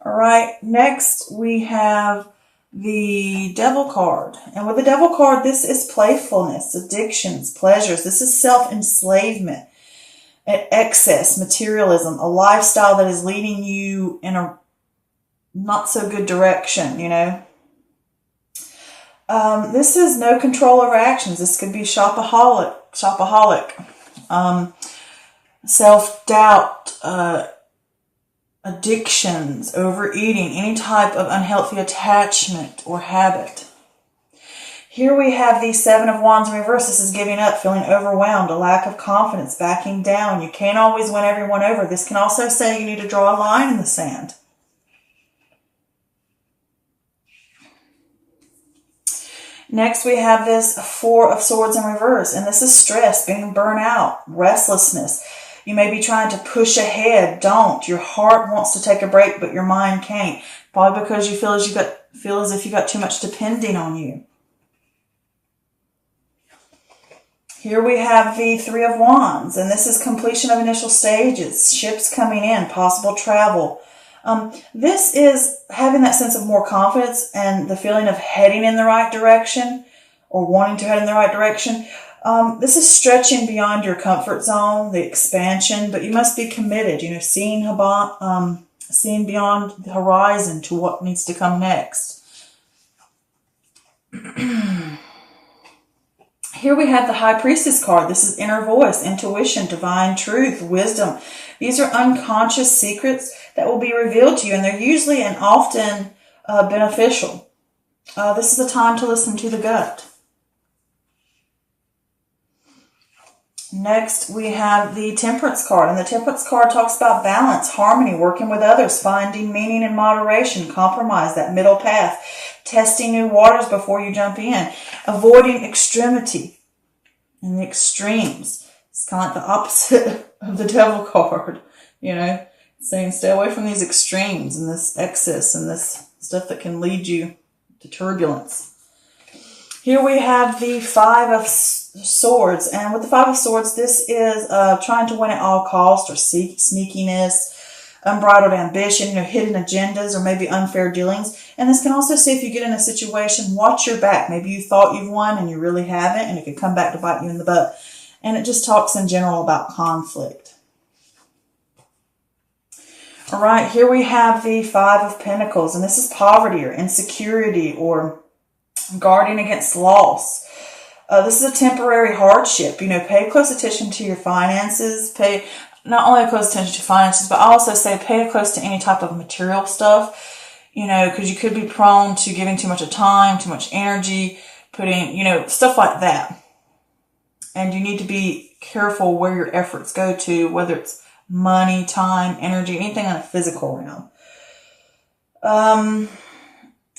All right, next we have the Devil card. And with the Devil card, this is playfulness, addictions, pleasures. This is self-enslavement, excess, materialism, a lifestyle that is leading you in a not so good direction, you know. This is no control over actions. This could be shopaholic, self-doubt, addictions, overeating, any type of unhealthy attachment or habit. Here we have the Seven of Wands in reverse. This is giving up, feeling overwhelmed, a lack of confidence, backing down. You can't always win everyone over. This can also say you need to draw a line in the sand. Next, we have this Four of Swords in reverse, and this is stress, being burnt out, restlessness. You may be trying to push ahead. Don't. Your heart wants to take a break, but your mind can't. Probably because you feel as if you got too much depending on you. Here we have the Three of Wands, and this is completion of initial stages, ships coming in, possible travel. This is having that sense of more confidence and the feeling of heading in the right direction or wanting to head in the right direction. This is stretching beyond your comfort zone, the expansion, but you must be committed, you know, seeing beyond the horizon to what needs to come next. Here we have the High Priestess card. This is inner voice, intuition, divine truth, wisdom. These are unconscious secrets that will be revealed to you, and they're usually and often beneficial. This is the time to listen to the gut. Next, we have the Temperance card, and the Temperance card talks about balance, harmony, working with others, finding meaning in moderation, compromise, that middle path, testing new waters before you jump in, avoiding extremity and the extremes. It's kind of like the opposite of the Devil card, you know, saying stay away from these extremes and this excess and this stuff that can lead you to turbulence. Here we have the Five of Swords, and with the Five of Swords, this is trying to win at all costs, or sneakiness, unbridled ambition, you know, hidden agendas, or maybe unfair dealings. And this can also say if you get in a situation, watch your back. Maybe you thought you've won and you really haven't, and it could come back to bite you in the butt. And it just talks in general about conflict. All right, here we have the Five of Pentacles, and this is poverty or insecurity or guarding against loss. This is a temporary hardship. You know, pay close attention to your finances. Pay not only close attention to finances, but I also say pay close to any type of material stuff. You know, because you could be prone to giving too much of time, too much energy, putting, you know, stuff like that. And you need to be careful where your efforts go to, whether it's money, time, energy, anything on a physical realm.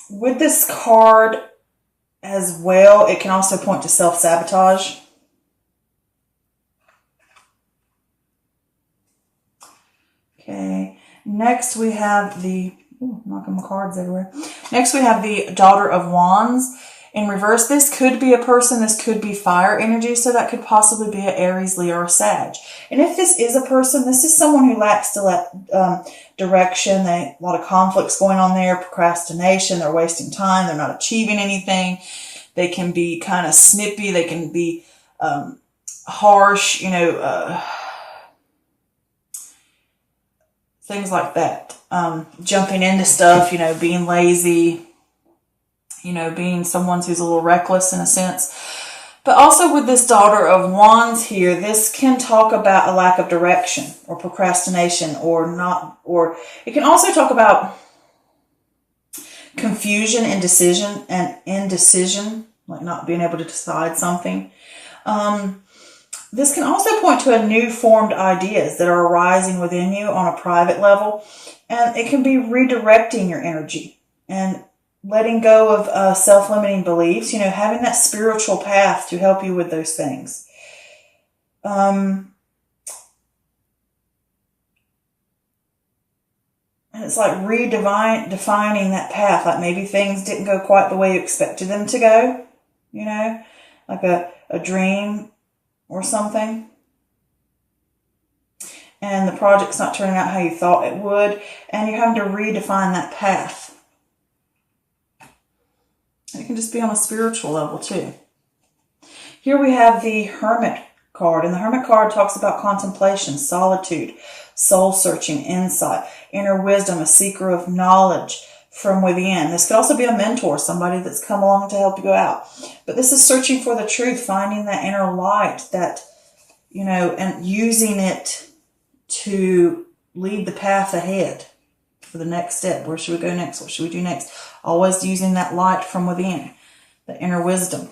With this card as well, it can also point to self-sabotage. Okay, next we have the, knocking my cards everywhere. Next we have the Daughter of Wands. In reverse, this could be a person, this could be fire energy, so that could possibly be an Aries, Leo, or Sag. And if this is a person, this is someone who lacks direction. A lot of conflicts going on there, procrastination, they're wasting time, they're not achieving anything. They can be kind of snippy, they can be harsh, you know, things like that. Jumping into stuff, you know, being lazy, you know, being someone who's a little reckless in a sense. But also with this Daughter of Wands here, this can talk about a lack of direction or procrastination or not, or it can also talk about confusion, indecision, like not being able to decide something. This can also point to a new formed ideas that are arising within you on a private level. And it can be redirecting your energy and letting go of self-limiting beliefs, you know, having that spiritual path to help you with those things. And it's like redefining that path, like maybe things didn't go quite the way you expected them to go, you know, like a dream or something. and the project's not turning out how you thought it would, and you're having to redefine that path. It can just be on a spiritual level too. Here we have the Hermit card, and the Hermit card talks about contemplation, solitude, soul-searching, insight, inner wisdom, a seeker of knowledge from within. This could also be a mentor, somebody that's come along to help you out. But this is searching for the truth, finding that inner light, that, you know, and using it to lead the path ahead for the next step. Where should we go next? What should we do next? Always using that light from within, the inner wisdom.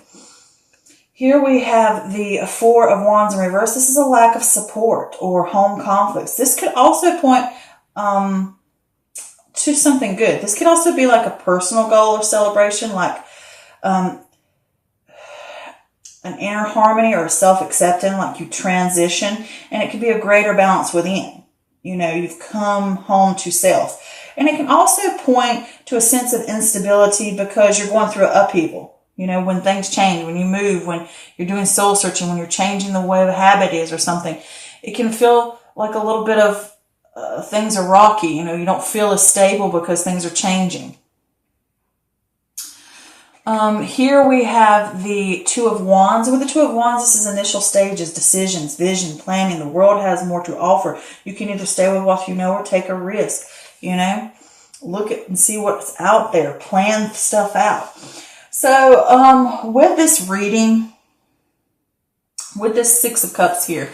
Here we have the Four of Wands in reverse. This is a lack of support or home conflicts. This could also point to something good. This could also be like a personal goal or celebration, like an inner harmony or self-acceptance, like you transition, and it could be a greater balance within. You know, you've come home to self. And it can also point to a sense of instability because you're going through an upheaval. You know, when things change, when you move, when you're doing soul searching, when you're changing the way the habit is or something, it can feel like a little bit of things are rocky. You know, you don't feel as stable because things are changing. Here we have the Two of Wands. With the Two of Wands, this is initial stages, decisions, vision, planning. The world has more to offer. You can either stay with what you know or take a risk. You know, look at and see what's out there. Plan stuff out. So, with this reading, with this Six of Cups here,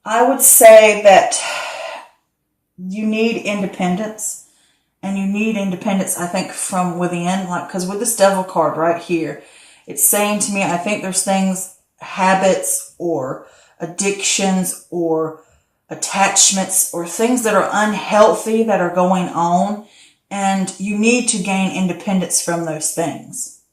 I would say that you need independence, and you need independence, I think, from within, like, because with this Devil card right here, it's saying to me, I think there's things, habits or addictions or attachments or things that are unhealthy that are going on. And you need to gain independence from those things.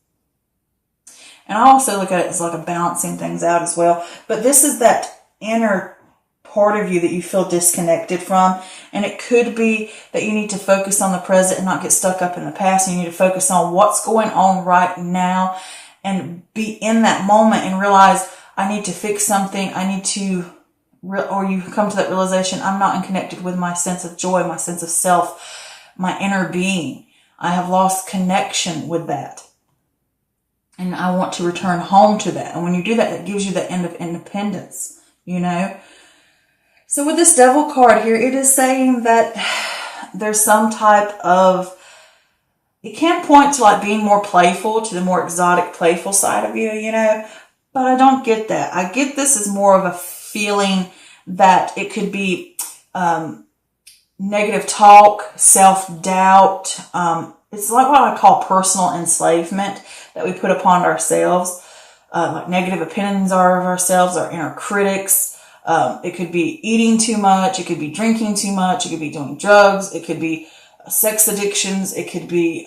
And I also look at it as like a balancing things out as well. But this is that inner part of you that you feel disconnected from. And it could be that you need to focus on the present and not get stuck up in the past. You need to focus on what's going on right now and be in that moment and realize I need to fix something. I need to, or you come to that realization, I'm not connected with my sense of joy, my sense of self, my inner being. I have lost connection with that. And I want to return home to that. And when you do that, it gives you the end of independence, you know. So with this Devil card here, it is saying that there's some type of, it can point to like being more playful, to the more exotic, playful side of you, you know. But I don't get that. I get this as more of a feeling that it could be, negative talk, self-doubt. It's like what I call personal enslavement that we put upon ourselves. Like negative opinions of ourselves, our inner critics. It could be eating too much. It could be drinking too much. It could be doing drugs. It could be sex addictions. It could be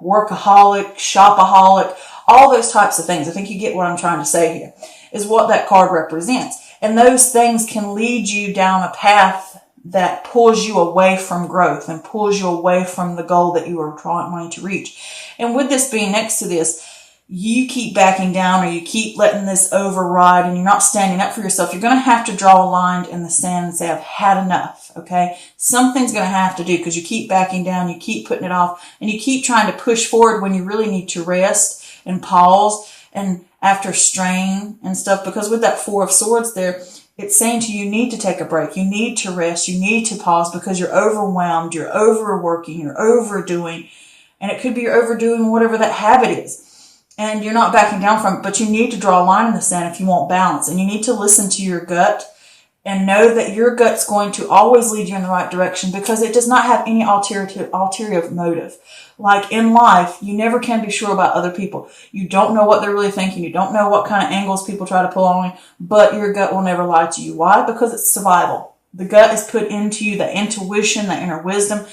workaholic, shopaholic, all those types of things. I think you get what I'm trying to say here, is what that card represents. And those things can lead you down a path that pulls you away from growth and pulls you away from the goal that you are wanting to reach. And with this being next to this, you keep backing down or you keep letting this override and you're not standing up for yourself. You're going to have to draw a line in the sand and say, I've had enough, okay? Something's going to have to do because you keep backing down, you keep putting it off, and you keep trying to push forward when you really need to rest and pause and after strain and stuff. Because with that Four of Swords there, it's saying to you, you need to take a break. You need to rest. You need to pause because you're overwhelmed. You're overworking. You're overdoing. And it could be you're overdoing whatever that habit is. And you're not backing down from it. But you need to draw a line in the sand if you want balance. And you need to listen to your gut and know that your gut's going to always lead you in the right direction because it does not have any ulterior motive. Like in life, you never can be sure about other people. You don't know what they're really thinking. You don't know what kind of angles people try to pull on you, but your gut will never lie to you. Why? Because it's survival. The gut is put into you, the intuition, the inner wisdom,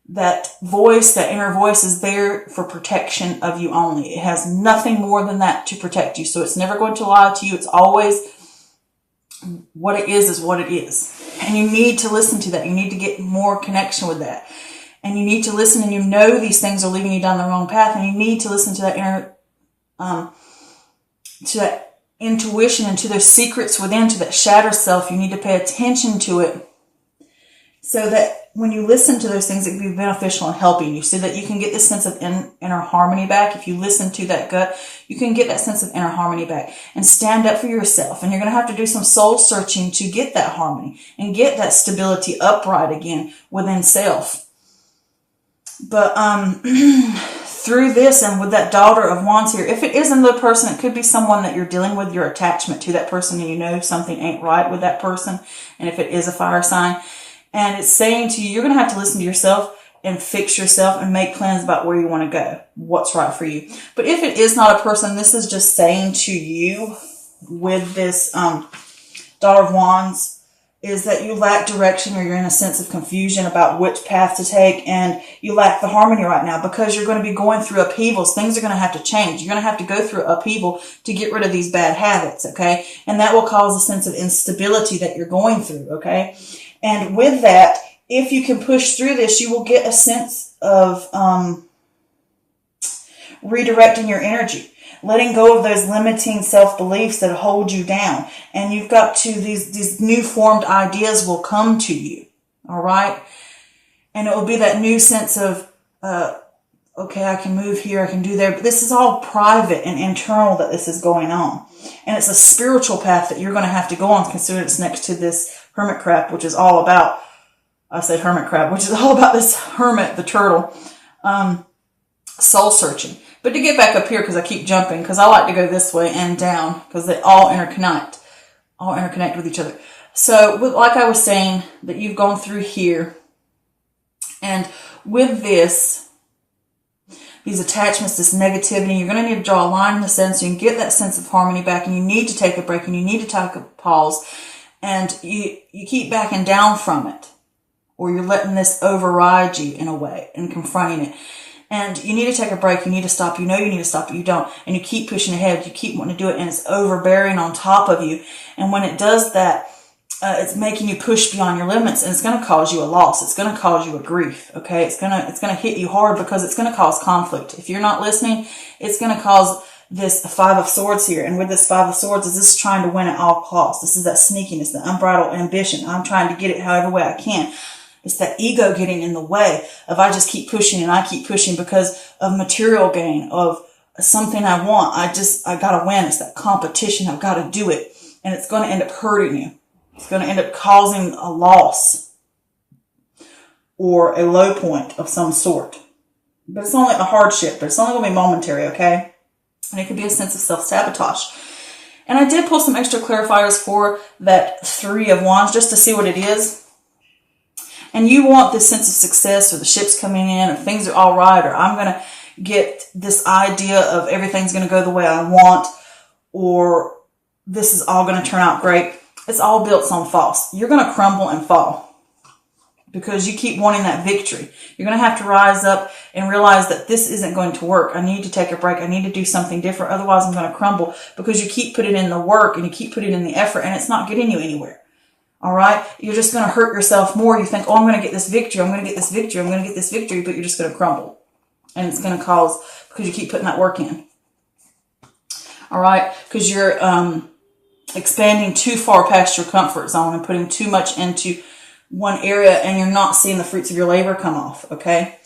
that voice, that inner voice is there for protection of you only. It has nothing more than that to protect you. So it's never going to lie to you. It's always what it is what it is. And you need to listen to that. You need to get more connection with that. And you need to listen and you know these things are leading you down the wrong path. And you need to listen to that intuition and to those secrets within, to that shadow self. You need to pay attention to it so that when you listen to those things, it can be beneficial and helping you, so that you can get this sense of inner harmony back. If you listen to that gut, you can get that sense of inner harmony back and stand up for yourself. And you're going to have to do some soul searching to get that harmony and get that stability upright again within self. But through this and with that Daughter of Wands here, if it is another person, it could be someone that you're dealing with, your attachment to that person, and you know something ain't right with that person. And if it is a fire sign, and it's saying to you, you're going to have to listen to yourself and fix yourself and make plans about where you want to go, what's right for you. But if it is not a person, this is just saying to you with this Daughter of Wands, is that you lack direction, or you're in a sense of confusion about which path to take, and you lack the harmony right now because you're going to be going through upheavals. Things are going to have to change. You're going to have to go through upheaval to get rid of these bad habits, okay? And that will cause a sense of instability that you're going through, okay? And with that, if you can push through this, you will get a sense of redirecting your energy, letting go of those limiting self-beliefs that hold you down. And you've got to, these new formed ideas will come to you, all right? And it will be that new sense of, okay, I can move here, I can do there. But this is all private and internal that this is going on. And it's a spiritual path that you're going to have to go on, considering it's next to this hermit crab, which is all about, I said hermit crab, which is all about this hermit, the turtle, soul searching. But to get back up here, because I keep jumping, because I like to go this way and down, because they all interconnect with each other. So, like I was saying, that you've gone through here, and with this, these attachments, this negativity, you're going to need to draw a line in the sand so you can get that sense of harmony back, and you need to take a break, and you need to take a pause, and you keep backing down from it, or you're letting this override you in a way and confronting it. And you need to take a break. You need to stop. You know you need to stop, but you don't. And you keep pushing ahead. You keep wanting to do it, and it's overbearing on top of you. And when it does that, it's making you push beyond your limits, and it's going to cause you a loss. It's going to cause you a grief. Okay, it's going to hit you hard because it's going to cause conflict. If you're not listening, it's going to cause this Five of Swords here. And with this Five of Swords, is this trying to win at all costs? This is that sneakiness, the unbridled ambition. I'm trying to get it however way I can. It's that ego getting in the way of I just keep pushing and I keep pushing because of material gain, of something I want. I gotta win. It's that competition. I've got to do it. And it's going to end up hurting you. It's going to end up causing a loss or a low point of some sort. But it's only a hardship, but it's only going to be momentary, okay? And it could be a sense of self-sabotage. And I did pull some extra clarifiers for that Three of Wands just to see what it is. And you want this sense of success, or the ship's coming in, or things are all right, or I'm going to get this idea of everything's going to go the way I want, or this is all going to turn out great. It's all built on false. You're going to crumble and fall because you keep wanting that victory. You're going to have to rise up and realize that this isn't going to work. I need to take a break. I need to do something different. Otherwise, I'm going to crumble, because you keep putting in the work and you keep putting in the effort, and it's not getting you anywhere. All right. You're just going to hurt yourself more. You think, oh, I'm going to get this victory. I'm going to get this victory. I'm going to get this victory. But you're just going to crumble. And it's going to cause, because you keep putting that work in. All right. Because you're expanding too far past your comfort zone and putting too much into one area, and you're not seeing the fruits of your labor come off. Okay.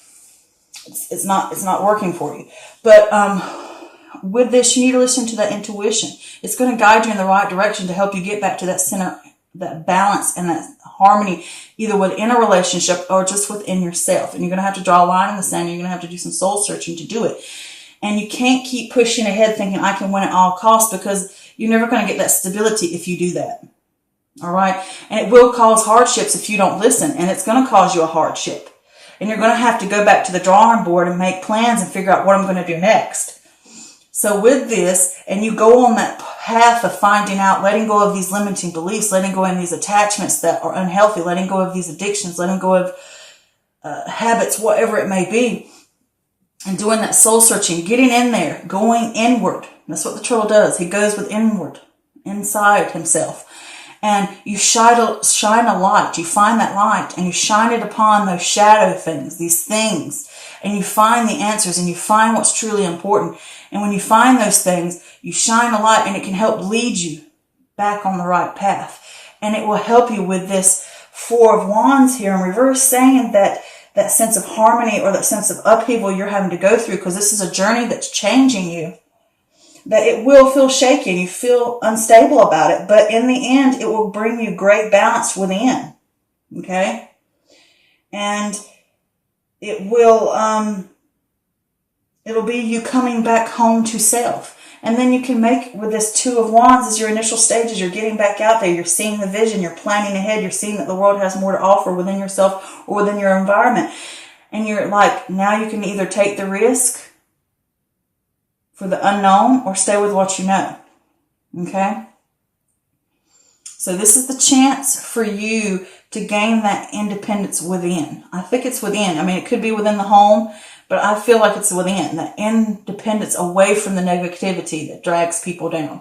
It's not working for you. But with this, you need to listen to that intuition. It's going to guide you in the right direction to help you get back to that center, that balance and that harmony, either within a relationship or just within yourself. And you're going to have to draw a line in the sand. You're going to have to do some soul searching to do it. And you can't keep pushing ahead thinking I can win at all costs, because you're never going to get that stability if you do that. All right. And it will cause hardships if you don't listen, and it's going to cause you a hardship. And you're going to have to go back to the drawing board and make plans and figure out what I'm going to do next. So with this, and you go on that path of finding out, letting go of these limiting beliefs, letting go of these attachments that are unhealthy, letting go of these addictions, letting go of habits, whatever it may be, and doing that soul searching, getting in there, going inward. That's what the turtle does. He goes with inward, inside himself. And you shine a light. You find that light and you shine it upon those shadow things, these things. And you find the answers and you find what's truly important. And when you find those things, you shine a light, and it can help lead you back on the right path. And it will help you with this Four of Wands here in reverse, saying that that sense of harmony or that sense of upheaval you're having to go through, because this is a journey that's changing you, that it will feel shaky and you feel unstable about it, but in the end, it will bring you great balance within. Okay? And it will, it'll be you coming back home to self. And then you can make, with this Two of Wands as your initial stages, you're getting back out there, you're seeing the vision, you're planning ahead, you're seeing that the world has more to offer within yourself or within your environment. And you're like, now you can either take the risk for the unknown or stay with what you know. Okay? So this is the chance for you to gain that independence within. I think it's within. I mean, it could be within the home, but I feel like it's within. That independence away from the negativity that drags people down.